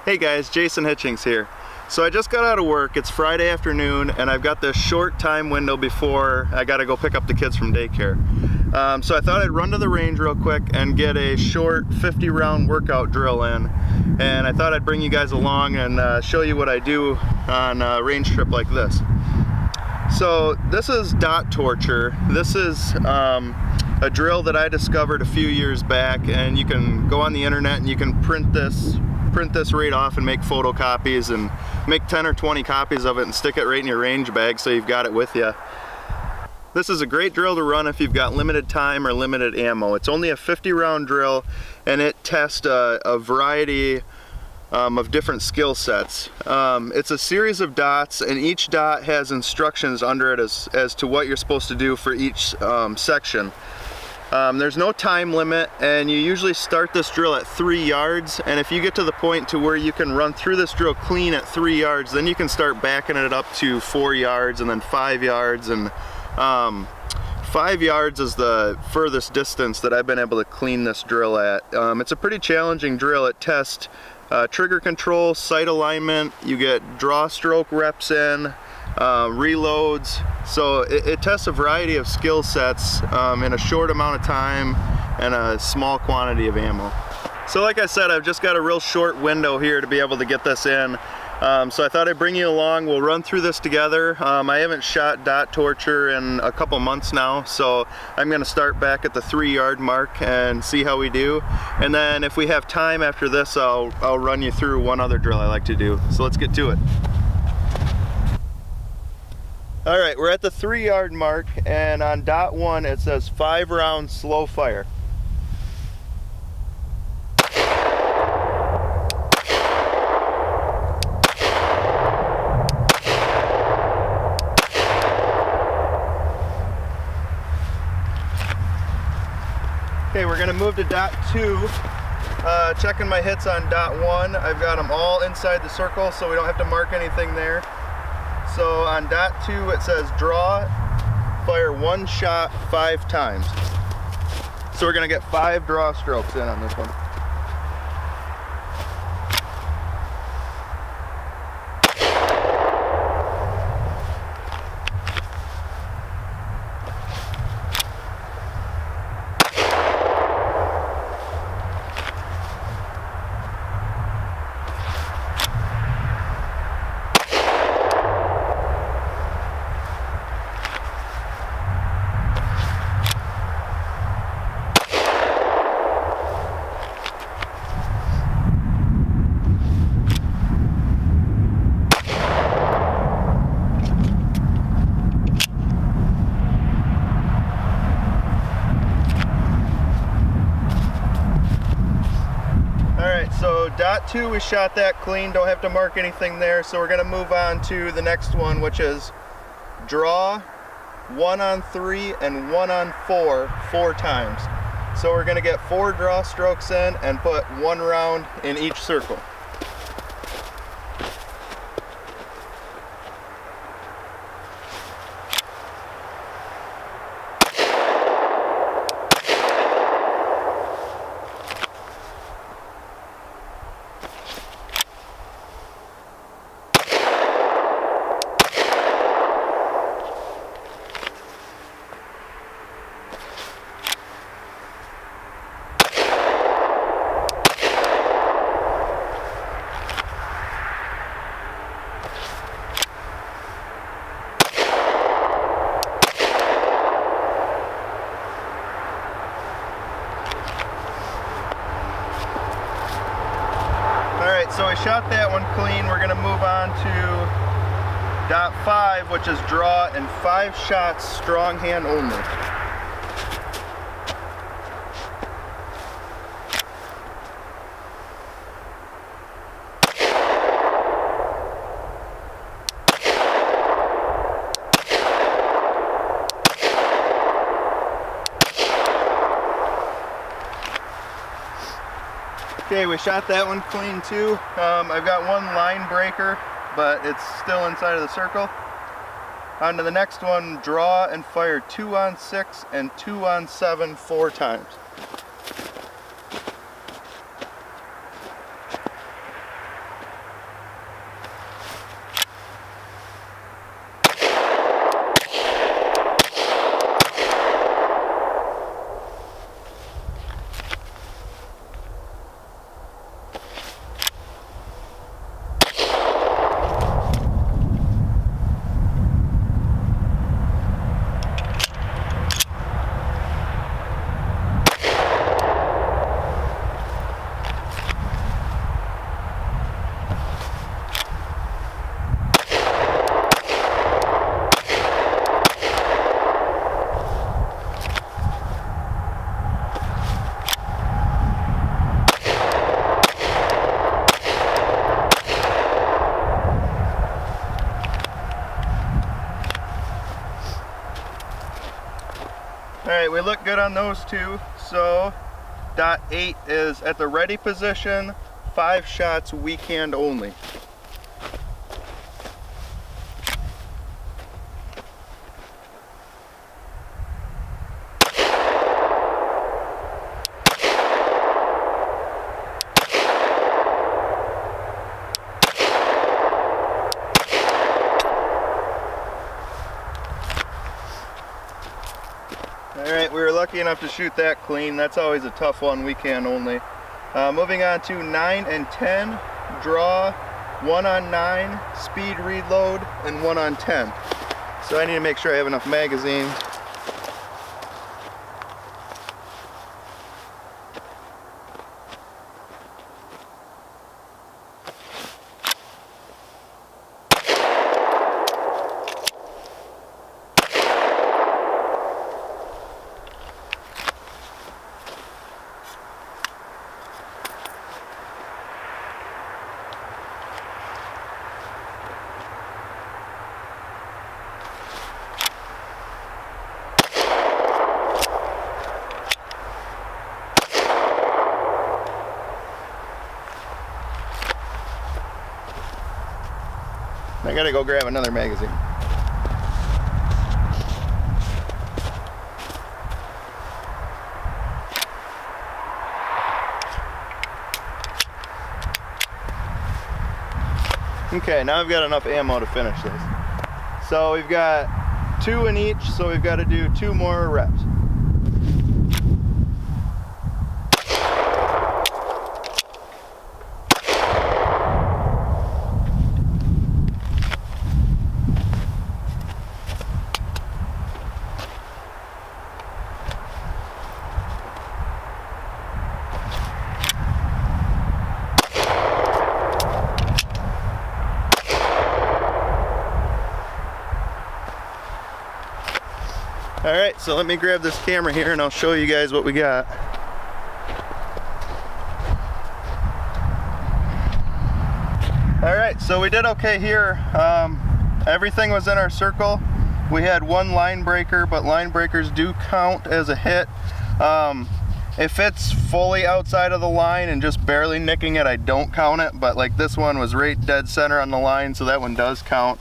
Hey guys, Jason Hitchings here. So I just got out of work, it's Friday afternoon, and I've got this short time window before I gotta go pick up the kids from daycare. So I thought I'd run to the range real quick and get a short 50 round workout drill in. And I thought I'd bring you guys along and show you what I do on a range trip like this. So this is dot torture. This is a drill that I discovered a few years back, and you can go on the internet and you can print this right off and make photocopies and make 10 or 20 copies of it and stick it right in your range bag so you've got it with you. This is a great drill to run if you've got limited time or limited ammo. It's only a 50 round drill and it tests a variety of different skill sets. It's a series of dots, and each dot has instructions under it as to what you're supposed to do for each section. There's no time limit, and you usually start this drill at 3 yards, and if you get to the point to where you can run through this drill clean at 3 yards, then you can start backing it up to 4 yards and then 5 yards, and 5 yards is the furthest distance that I've been able to clean this drill at. It's a pretty challenging drill. It tests trigger control, sight alignment, you get draw stroke reps in, reloads. So it tests a variety of skill sets in a short amount of time and a small quantity of ammo. So like I said, I've just got a real short window here to be able to get this in. So I thought I'd bring you along. We'll run through this together. I haven't shot dot torture in a couple months now, so I'm going to start back at the 3 yard mark and see how we do. And then if we have time after this, I'll run you through one other drill I like to do. So let's get to it. All right, we're at the 3 yard mark, and on dot 1 it says 5 round slow fire. Okay, we're gonna move to dot 2. Checking my hits on dot 1. I've got them all inside the circle, so we don't have to mark anything there. So on dot 2 it says draw, fire 1 shot 5 times. So we're gonna get 5 draw strokes in on this one. So dot 2, we shot that clean, don't have to mark anything there. So we're gonna move on to the next one, which is draw 1 on 3 and 1 on 4, 4 times. So we're gonna get 4 draw strokes in and put 1 round in each circle. So we shot that one clean. We're gonna move on to dot 5, which is draw and 5 shots strong hand only. Okay, we shot that one clean too. I've got 1 line breaker, but it's still inside of the circle. On to the next one, draw and fire 2 on 6 and 2 on 7 4 times. good on those two. So dot 8 is at the ready position, 5 shots weak hand only. Alright, we were lucky enough to shoot that clean. That's always a tough one, weak hand only. Moving on to 9 and 10, draw, 1 on 9, speed reload, and 1 on 10. So I need to make sure I have enough magazine. I gotta go grab another magazine. Okay, now I've got enough ammo to finish this. So we've got 2 in each, so we've got to do 2 more reps. Alright, so let me grab this camera here and I'll show you guys what we got. Alright, so we did okay here. Everything was in our circle. We had 1 line breaker, but line breakers do count as a hit. If it's fully outside of the line and just barely nicking it, I don't count it, but like this one was right dead center on the line, so that one does count.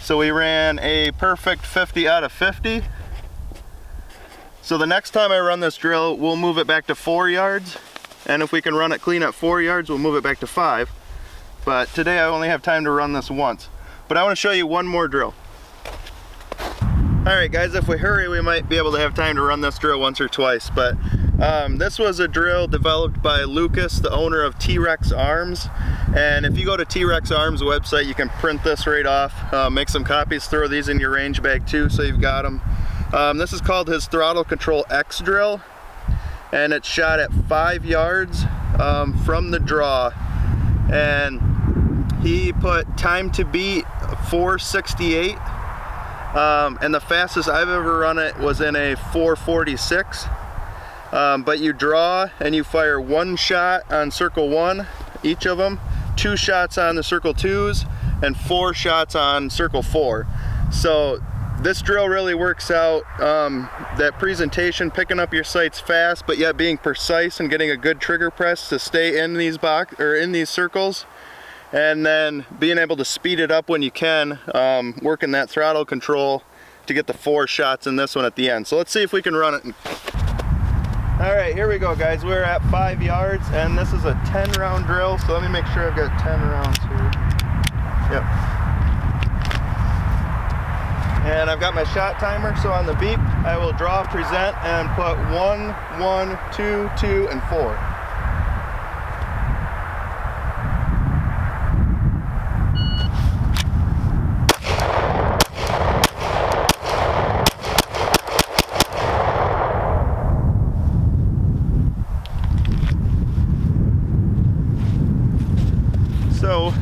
So we ran a perfect 50 out of 50. So the next time I run this drill, we'll move it back to 4 yards. And if we can run it clean at 4 yards, we'll move it back to 5. But today I only have time to run this once. But I want to show you one more drill. Alright guys, if we hurry, we might be able to have time to run this drill once or twice. But this was a drill developed by Lucas, the owner of T-Rex Arms. And if you go to T-Rex Arms website, you can print this right off, make some copies, throw these in your range bag too, so you've got them. This is called his Throttle Control X drill, and it's shot at 5 yards from the draw, and he put time to beat 468, and the fastest I've ever run it was in a 446. But you draw and you fire 1 shot on circle 1, each of them, 2 shots on the circle 2s, and 4 shots on circle 4. So this drill really works out that presentation, picking up your sights fast, but yet being precise and getting a good trigger press to stay in these in these circles, and then being able to speed it up when you can, working that throttle control to get the 4 shots in this one at the end. So let's see if we can run it. All right, here we go, guys. We're at 5 yards, and this is a 10-round drill. So let me make sure I've got 10 rounds here. Yep. And I've got my shot timer, so on the beep, I will draw, present, and put 1, 1, 2, 2, and 4. So,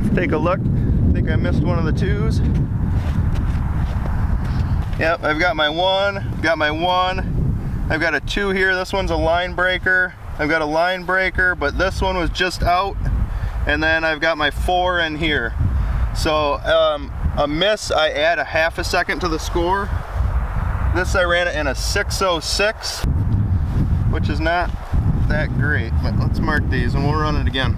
let's take a look. I think I missed one of the 2s. Yep, I've got my 1, I've got a 2 here. This one's a line breaker. I've got a line breaker, but this one was just out. And then I've got my 4 in here. So a miss, I add a half a second to the score. This I ran it in a 606, which is not that great, but let's mark these and we'll run it again.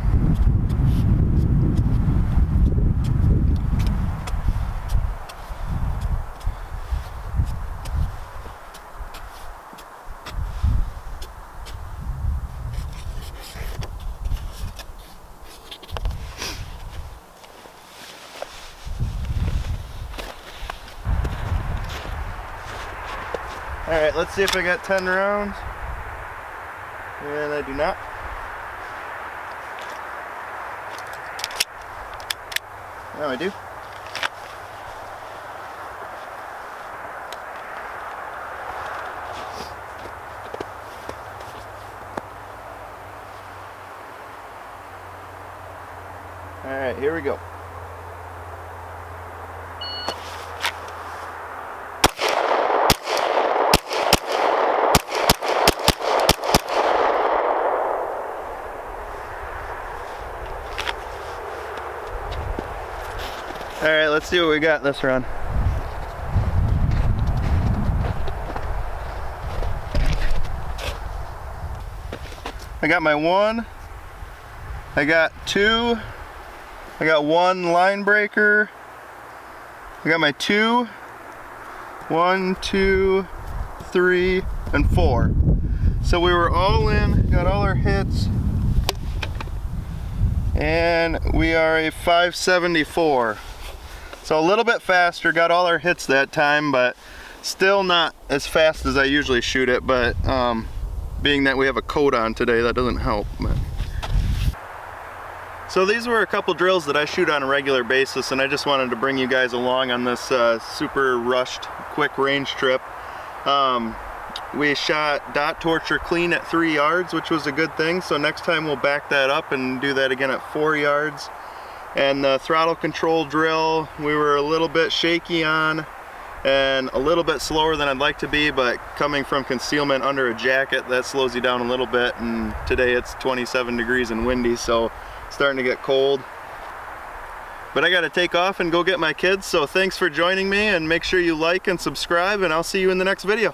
Alright, let's see if I got 10 rounds. And I do not. Now I do. Alright, here we go. Alright, let's see what we got this run. I got my 1, I got 2, I got 1 line breaker, I got my 2, 1, 2, 3, and 4. So we were all in, got all our hits, and we are a 574. So a little bit faster, got all our hits that time, but still not as fast as I usually shoot it, but being that we have a coat on today, that doesn't help. But. So these were a couple drills that I shoot on a regular basis, and I just wanted to bring you guys along on this super rushed, quick range trip. We shot dot torture clean at 3 yards, which was a good thing, so next time we'll back that up and do that again at 4 yards. And the throttle control drill, we were a little bit shaky on and a little bit slower than I'd like to be, but coming from concealment under a jacket, that slows you down a little bit, and today it's 27 degrees and windy, so it's starting to get cold. But I gotta take off and go get my kids, so thanks for joining me, and make sure you like and subscribe, and I'll see you in the next video.